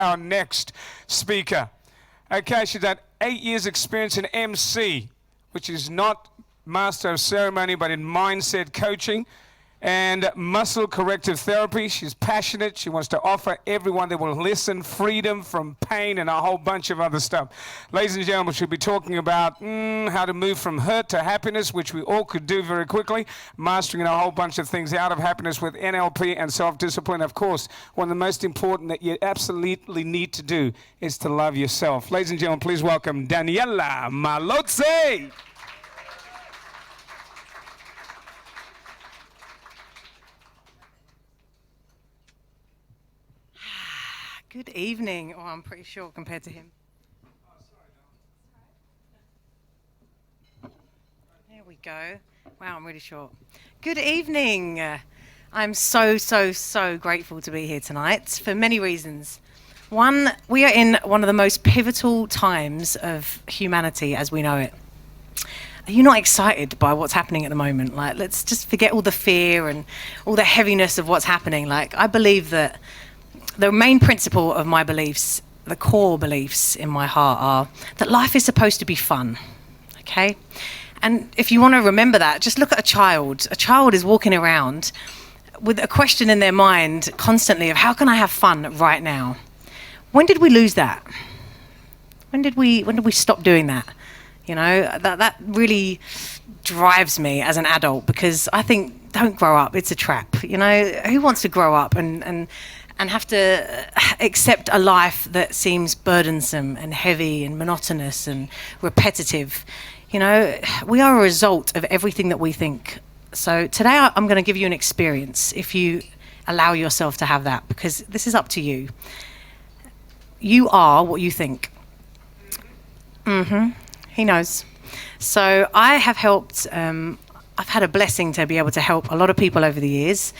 our next speaker. Okay, she's had 8 years experience in MC, which is not master of ceremony, but in mindset coaching and muscle corrective therapy. She's passionate. She wants to offer everyone that will listen freedom from pain and a whole bunch of other stuff. Ladies and gentlemen, she'll be talking about how to move from hurt to happiness, which we all could do very quickly, mastering a whole bunch of things out of happiness with NLP and self-discipline. Of course, one of the most important that you absolutely need to do is to love yourself. Ladies and gentlemen, please welcome Daniela Mallozzi. Good evening. Oh, I'm pretty short compared to him. There we go. Wow, I'm really short. Good evening. I'm so grateful to be here tonight for many reasons. One, we are in one of the most pivotal times of humanity as we know it. Are you not excited by what's happening at the moment? Like, let's just forget all the fear and all the heaviness of what's happening. Like, I believe that the main principle of my beliefs, the core beliefs in my heart, are that life is supposed to be fun, okay? And if you want to remember that, just look at a child. A child is walking around with a question in their mind constantly of how can I have fun right now? When did we lose that? When did we stop doing that? You know, that really drives me as an adult, because I think, don't grow up, it's a trap. You know, who wants to grow up and have to accept a life that seems burdensome and heavy and monotonous and repetitive? You know, we are a result of everything that we think. So today I'm going to give you an experience, if you allow yourself to have that, because this is up to you. You are what you think. He knows. So I have helped, I've had a blessing to be able to help a lot of people over the years.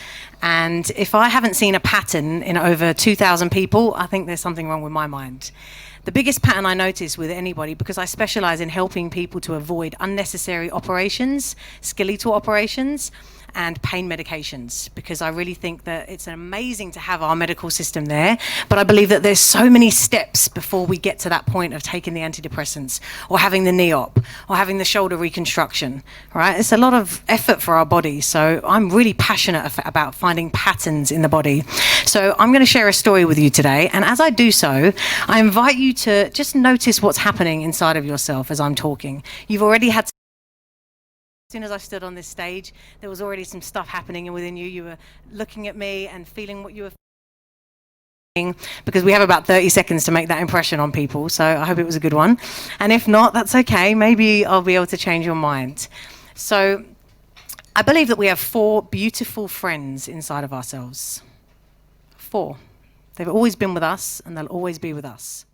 And if I haven't seen a pattern in over 2,000 people, I think there's something wrong with my mind. The biggest pattern I notice with anybody, because I specialize in helping people to avoid unnecessary operations, skeletal operations, and pain medications, because I really think that it's amazing to have our medical system there, but I believe that there's so many steps before we get to that point of taking the antidepressants or having the knee op or having the shoulder reconstruction, right? It's a lot of effort for our body, so I'm really passionate about finding patterns in the body. So I'm going to share a story with you today, and as I do so, I invite you to just notice what's happening inside of yourself as I'm talking. You've already had As soon as I stood on this stage, there was already some stuff happening within you. You were looking at me and feeling what you were feeling, because we have about 30 seconds to make that impression on people. So I hope it was a good one. And if not, that's okay. Maybe I'll be able to change your mind. So I believe that we have 4 beautiful friends inside of ourselves. 4. They've always been with us and they'll always be with us.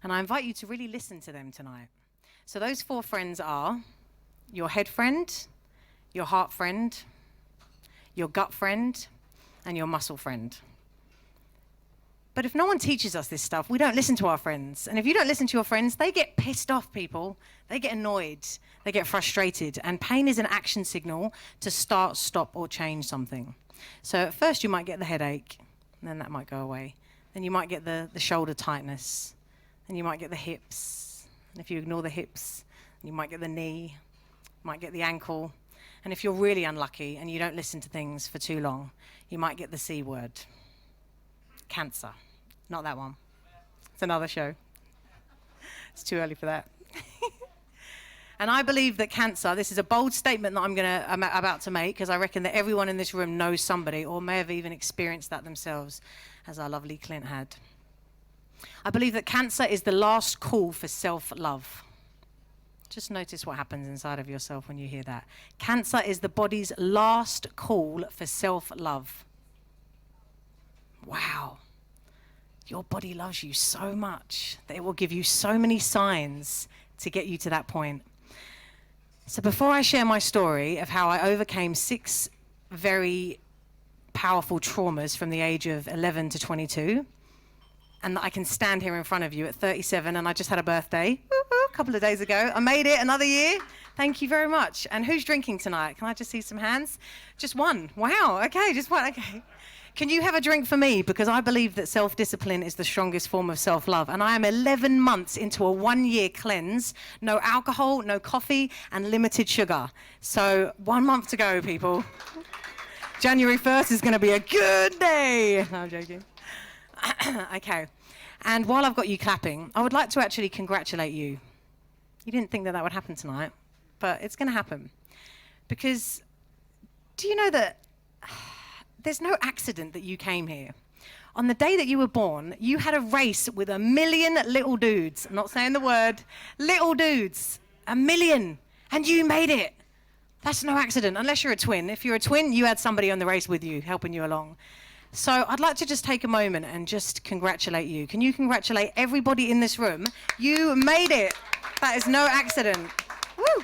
And I invite you to really listen to them tonight. So those 4 friends are your head friend, your heart friend, your gut friend, and your muscle friend. But if no one teaches us this stuff, we don't listen to our friends. And if you don't listen to your friends, they get pissed off, people. They get annoyed. They get frustrated. And pain is an action signal to start, stop, or change something. So at first you might get the headache, and then that might go away. Then you might get the shoulder tightness. Then you might get the hips. And if you ignore the hips, you might get the knee. Might get the ankle, and if you're really unlucky and you don't listen to things for too long, you might get the C word. Cancer. Not that one. It's another show. It's too early for that. And I believe that cancer, this is a bold statement that I'm about to make, because I reckon that everyone in this room knows somebody or may have even experienced that themselves, as our lovely Clint had. I believe that cancer is the last call for self-love. Just notice what happens inside of yourself when you hear that. Cancer is the body's last call for self-love. Wow. Your body loves you so much that it will give you so many signs to get you to that point. So before I share my story of how I overcame 6 very powerful traumas from the age of 11 to 22, and that I can stand here in front of you at 37, and I just had a birthday a couple of days ago. I made it another year. Thank you very much. And who's drinking tonight? Can I just see some hands? Just one. Wow. Okay, just one. Okay. Can you have a drink for me? Because I believe that self-discipline is the strongest form of self-love. And I am 11 months into a 1-year cleanse. No alcohol, no coffee, and limited sugar. So 1 month to go, people. January 1st is going to be a good day. No, I'm joking. Okay. And while I've got you clapping, I would like to actually congratulate you. You didn't think that that would happen tonight, but it's going to happen. Because do you know that there's no accident that you came here? On the day that you were born, you had a race with 1 million little dudes. I'm not saying the word. Little dudes. 1 million. And you made it. That's no accident, unless you're a twin. If you're a twin, you had somebody on the race with you, helping you along. So I'd like to just take a moment and just congratulate you. Can you congratulate everybody in this room? You made it. That is no accident. Woo!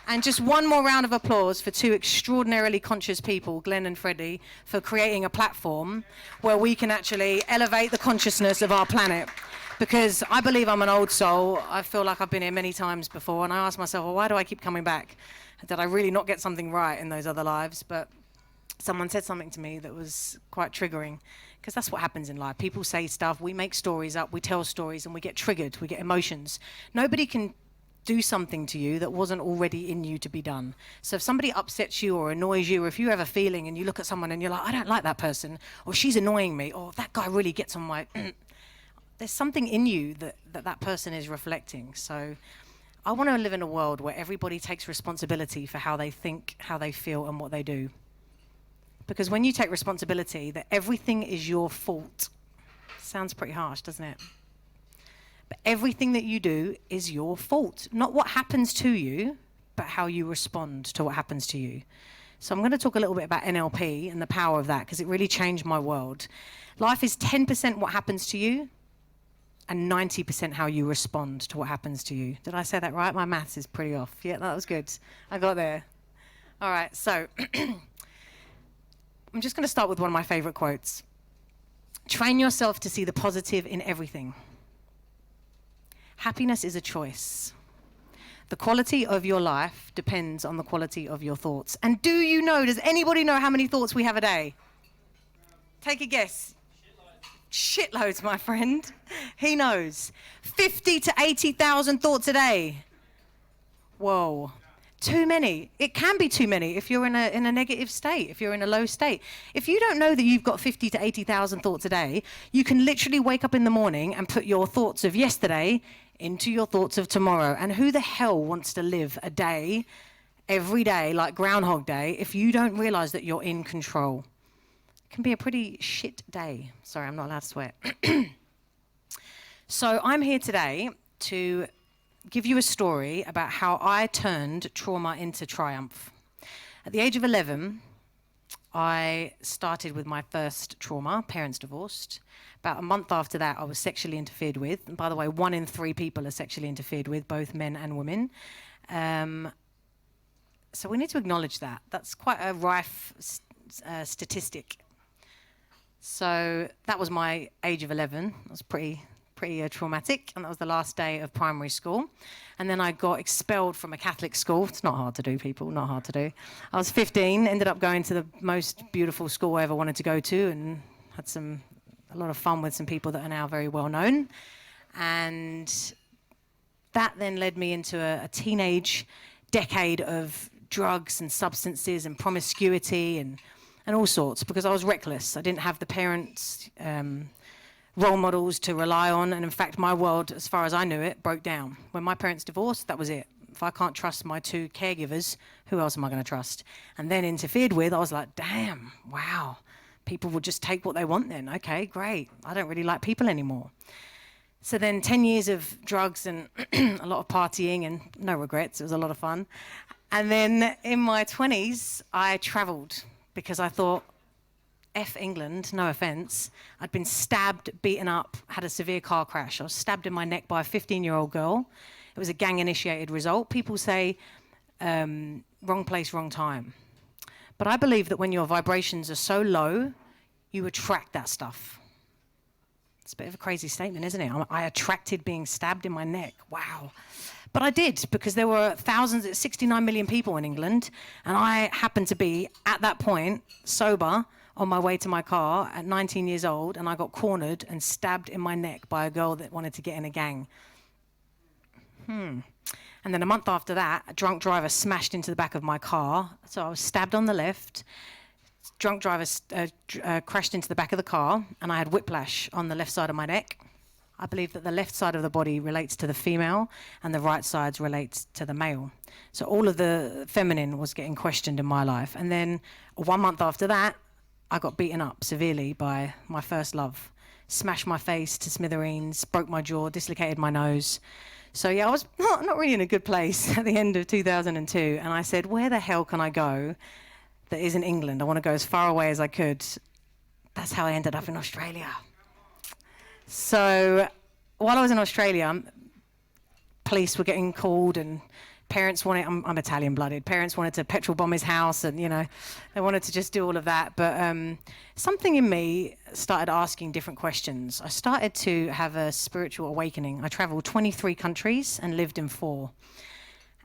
And just one more round of applause for 2 extraordinarily conscious people, Glenn and Freddie, for creating a platform where we can actually elevate the consciousness of our planet. Because I believe I'm an old soul. I feel like I've been here many times before, and I ask myself, well, why do I keep coming back? Did I really not get something right in those other lives? But someone said something to me that was quite triggering, because that's what happens in life. People say stuff, we make stories up, we tell stories, and we get triggered, we get emotions. Nobody can do something to you that wasn't already in you to be done. So if somebody upsets you or annoys you, or if you have a feeling and you look at someone and you're like, I don't like that person, or she's annoying me, or that guy really gets on my... There's something in you that person is reflecting. So I want to live in a world where everybody takes responsibility for how they think, how they feel, and what they do. Because when you take responsibility that everything is your fault, sounds pretty harsh, doesn't it? But everything that you do is your fault. Not what happens to you, but how you respond to what happens to you. So I'm going to talk a little bit about NLP and the power of that, because it really changed my world. Life is 10% what happens to you and 90% how you respond to what happens to you. Did I say that right? My maths is pretty off. Yeah, that was good. I got there. All right, so I'm just going to start with one of my favorite quotes. Train yourself to see the positive in everything. Happiness is a choice. The quality of your life depends on the quality of your thoughts. And do you know, does anybody know how many thoughts we have a day? Take a guess. Shitloads, my friend. He knows. 50 to 80,000 thoughts a day. Whoa. Too many. It can be too many if you're in a negative state, if you're in a low state. If you don't know that you've got 50 to 80,000 thoughts a day, you can literally wake up in the morning and put your thoughts of yesterday into your thoughts of tomorrow. And who the hell wants to live a day, every day, like Groundhog Day, if you don't realize that you're in control? It can be a pretty shit day. Sorry, I'm not allowed to swear. So I'm here today to give you a story about how I turned trauma into triumph. At the age of 11, I started with my first trauma, parents divorced. About a month after that, I was sexually interfered with. And by the way, 1 in 3 people are sexually interfered with, both men and women. So we need to acknowledge that. That's quite a rife statistic. So that was my age of 11. It was pretty traumatic, and that was the last day of primary school. And then I got expelled from a Catholic school. It's not hard to do, people, not hard to do. I was 15, ended up going to the most beautiful school I ever wanted to go to, and had a lot of fun with some people that are now very well known. And that then led me into a teenage decade of drugs and substances and promiscuity and all sorts, because I was reckless. I didn't have the parents, role models to rely on, and in fact my world, as far as I knew it, broke down. When my parents divorced, that was it. If I can't trust my 2 caregivers, who else am I going to trust? And then interfered with, I was like, damn, wow, people will just take what they want then. Okay, great. I don't really like people anymore. So then 10 years of drugs and a lot of partying, and no regrets, it was a lot of fun. And then in my 20s, I travelled because I thought, F England, no offence. I'd been stabbed, beaten up, had a severe car crash. I was stabbed in my neck by a 15-year-old girl. It was a gang-initiated result. People say, wrong place, wrong time. But I believe that when your vibrations are so low, you attract that stuff. It's a bit of a crazy statement, isn't it? I attracted being stabbed in my neck. Wow. But I did, because there were 69 million people in England, and I happened to be, at that point, sober, on my way to my car at 19 years old, and I got cornered and stabbed in my neck by a girl that wanted to get in a gang. And then a month after that, a drunk driver smashed into the back of my car. So I was stabbed on the left. Drunk driver crashed into the back of the car, and I had whiplash on the left side of my neck. I believe that the left side of the body relates to the female, and the right side relates to the male. So all of the feminine was getting questioned in my life. And then 1 month after that, I got beaten up severely by my first love. Smashed my face to smithereens, broke my jaw, dislocated my nose. So yeah, I was not really in a good place at the end of 2002. And I said, where the hell can I go that isn't England? I want to go as far away as I could. That's how I ended up in Australia. So while I was in Australia, police were getting called, and parents wanted, I'm Italian blooded, parents wanted to petrol bomb his house, and they wanted to just do all of that. But something in me started asking different questions. I started to have a spiritual awakening. I traveled 23 countries and lived in 4.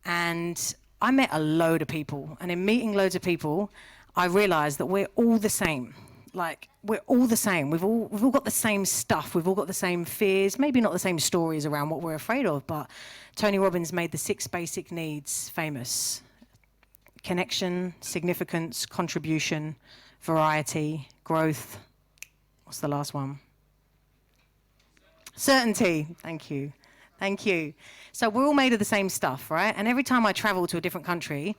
And I met a load of people, and in meeting loads of people, I realized that we're all the same. Like, we're all the same. We've all got the same stuff. We've all got the same fears. Maybe not the same stories around what we're afraid of, but Tony Robbins made the 6 basic needs famous: connection, significance, contribution, variety, growth. What's the last one? Certainty. Thank you. Thank you. So we're all made of the same stuff, right? And every time I travel to a different country,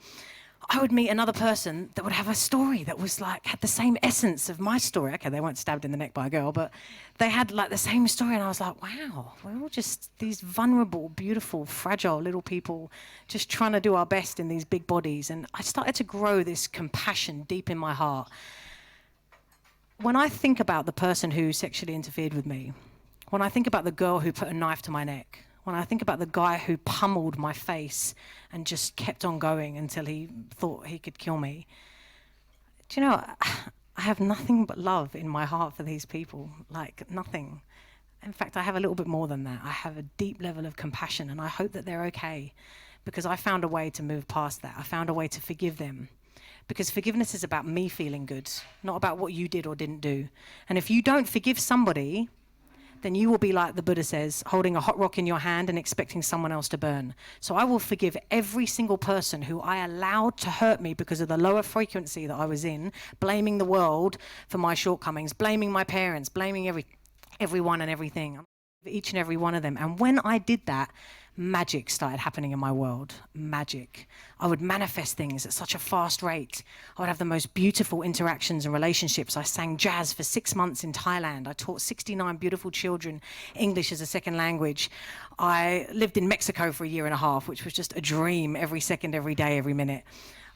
I would meet another person that would have a story that was like, had the same essence of my story. Okay, they weren't stabbed in the neck by a girl, but they had like the same story. And I was like, wow, we're all just these vulnerable, beautiful, fragile little people just trying to do our best in these big bodies. And I started to grow this compassion deep in my heart. When I think about the person who sexually interfered with me, when I think about the girl who put a knife to my neck, when I think about the guy who pummeled my face and just kept on going until he thought he could kill me, do you know, I have nothing but love in my heart for these people, like nothing. In fact, I have a little bit more than that. I have a deep level of compassion, and I hope that they're okay, because I found a way to move past that. I found a way to forgive them, because forgiveness is about me feeling good, not about what you did or didn't do. And if you don't forgive somebody, then you will be like the Buddha says, holding a hot rock in your hand and expecting someone else to burn. So I will forgive every single person who I allowed to hurt me because of the lower frequency that I was in, blaming the world for my shortcomings, blaming my parents, blaming everyone and everything, each and every one of them. And when I did that, magic started happening in my world. Magic. I would manifest things at such a fast rate. I would have the most beautiful interactions and relationships. I sang jazz for 6 months in Thailand. I taught 69 beautiful children English as a second language. I lived in Mexico for 1.5 years, which was just a dream every second, every day, every minute.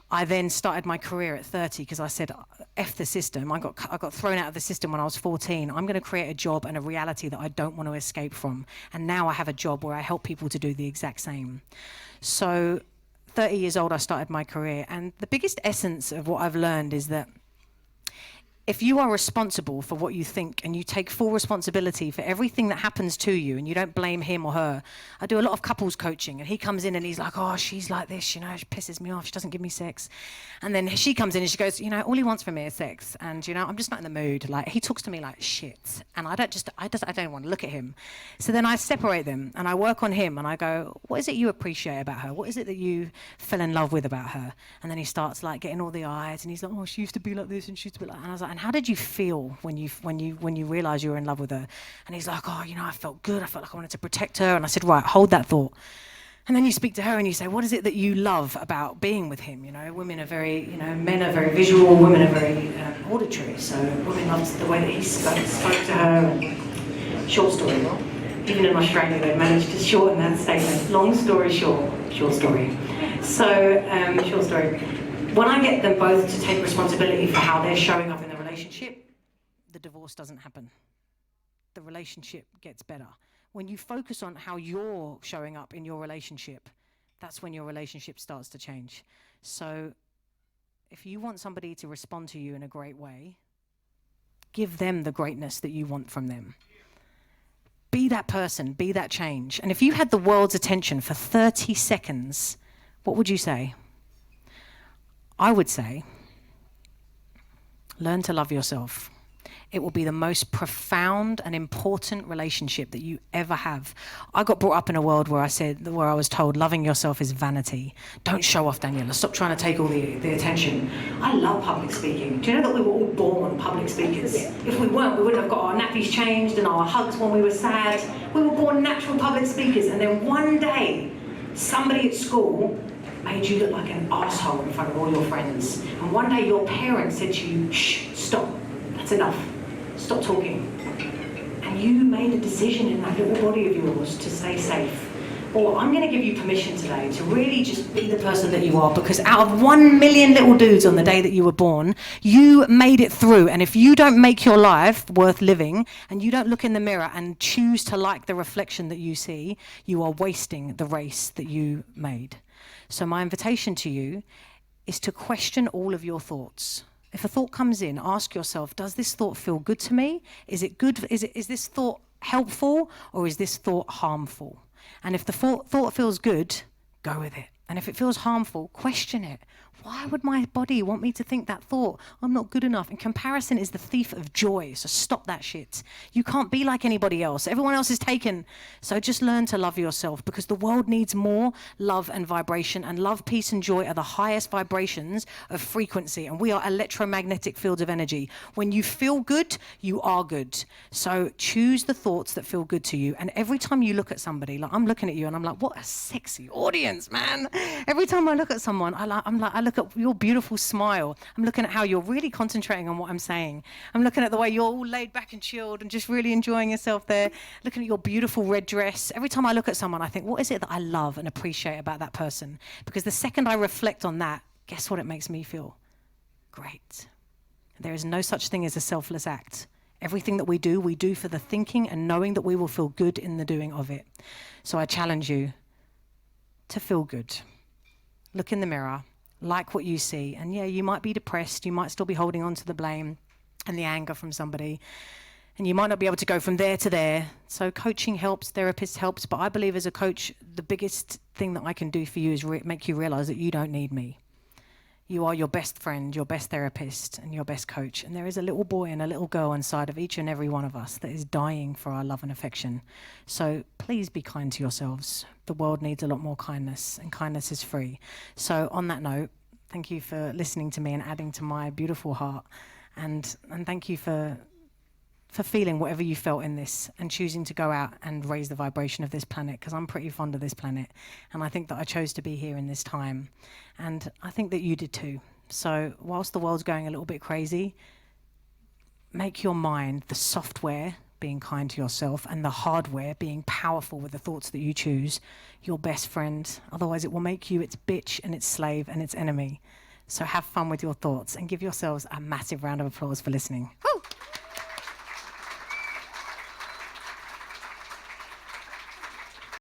I then started my career at 30 because I said, F the system. I got thrown out of the system when I was 14. I'm going to create a job and a reality that I don't want to escape from. And now I have a job where I help people to do the exact same. So 30 years old, I started my career. And the biggest essence of what I've learned is that if you are responsible for what you think and you take full responsibility for everything that happens to you and you don't blame him or her. I do a lot of couples coaching, and he comes in and he's like, oh, she's like this, she pisses me off, she doesn't give me sex. And then she comes in and she goes, all he wants from me is sex. And, I'm just not in the mood. Like, he talks to me like shit. And I don't want to look at him. So then I separate them and I work on him and I go, what is it you appreciate about her? What is it that you fell in love with about her? And then he starts like getting all the eyes and he's like, oh, she used to be like this and she used to be like that. And I was like, and how did you feel when you realised you were in love with her? And he's like, oh, I felt good. I felt like I wanted to protect her. And I said, right, hold that thought. And then you speak to her and you say, what is it that you love about being with him? Women are very, men are very visual, women are very auditory. So women loved the way that he spoke to her. And short story. Even in Australia, they've managed to shorten that statement. Long story short, short story. So, short story. When I get them both to take responsibility for how they're showing up in the relationship, the divorce doesn't happen. The relationship gets better. When you focus on how you're showing up in your relationship, that's when your relationship starts to change. So if you want somebody to respond to you in a great way, give them the greatness that you want from them. Be that person, be that change. And if you had the world's attention for 30 seconds, what would you say? I would say, Learn to love yourself. It will be the most profound and important relationship that you ever have. I got brought up in a world where I was told loving yourself is vanity. Don't show off, Daniela. Stop trying to take all the attention. I love public speaking. Do you know that we were all born public speakers? If we weren't, we wouldn't have got our nappies changed and our hugs when we were sad. We were born natural public speakers, and then one day, somebody at school made you look like an asshole in front of all your friends. And one day your parents said to you, shh, stop, that's enough, stop talking. And you made a decision in that little body of yours to stay safe. Or I'm gonna give you permission today to really just be the person that you are, because out of 1 million little dudes on the day that you were born, you made it through. And if you don't make your life worth living, and you don't look in the mirror and choose to like the reflection that you see, you are wasting the race that you made. So my invitation to you is to question all of your thoughts. If a thought comes in, ask yourself, does this thought feel good to me? Is it good? Is this thought helpful, or is this thought harmful? And if the thought feels good, go with it. And if it feels harmful, question it. Why would my body want me to think that thought? I'm not good enough. And comparison is the thief of joy, so stop that shit. You can't be like anybody else. Everyone else is taken. So just learn to love yourself, because the world needs more love and vibration. And love, peace, and joy are the highest vibrations of frequency. And we are electromagnetic fields of energy. When you feel good, you are good. So choose the thoughts that feel good to you. And every time you look at somebody, like I'm looking at you and I'm like, what a sexy audience, man. Every time I look at someone, I look at your beautiful smile. I'm looking at how you're really concentrating on what I'm saying. I'm looking at the way you're all laid back and chilled and just really enjoying yourself there. Looking at your beautiful red dress. Every time I look at someone, I think, what is it that I love and appreciate about that person? Because the second I reflect on that, guess what it makes me feel? Great. There is no such thing as a selfless act. Everything that we do for the thinking and knowing that we will feel good in the doing of it. So I challenge you to feel good. Look in the mirror, like what you see. And yeah, you might be depressed. You might still be holding on to the blame and the anger from somebody. And you might not be able to go from there to there. So coaching helps, therapist helps. But I believe as a coach, the biggest thing that I can do for you is make you realize that you don't need me. You are your best friend, your best therapist, and your best coach. And there is a little boy and a little girl inside of each and every one of us that is dying for our love and affection. So please be kind to yourselves. The world needs a lot more kindness, and kindness is free. So on that note, thank you for listening to me and adding to my beautiful heart. And thank you for feeling whatever you felt in this and choosing to go out and raise the vibration of this planet, because I'm pretty fond of this planet. And I think that I chose to be here in this time. And I think that you did too. So whilst the world's going a little bit crazy, make your mind, the software, being kind to yourself, and the hardware, being powerful with the thoughts that you choose, your best friend. Otherwise it will make you its bitch and its slave and its enemy. So have fun with your thoughts and give yourselves a massive round of applause for listening. Woo!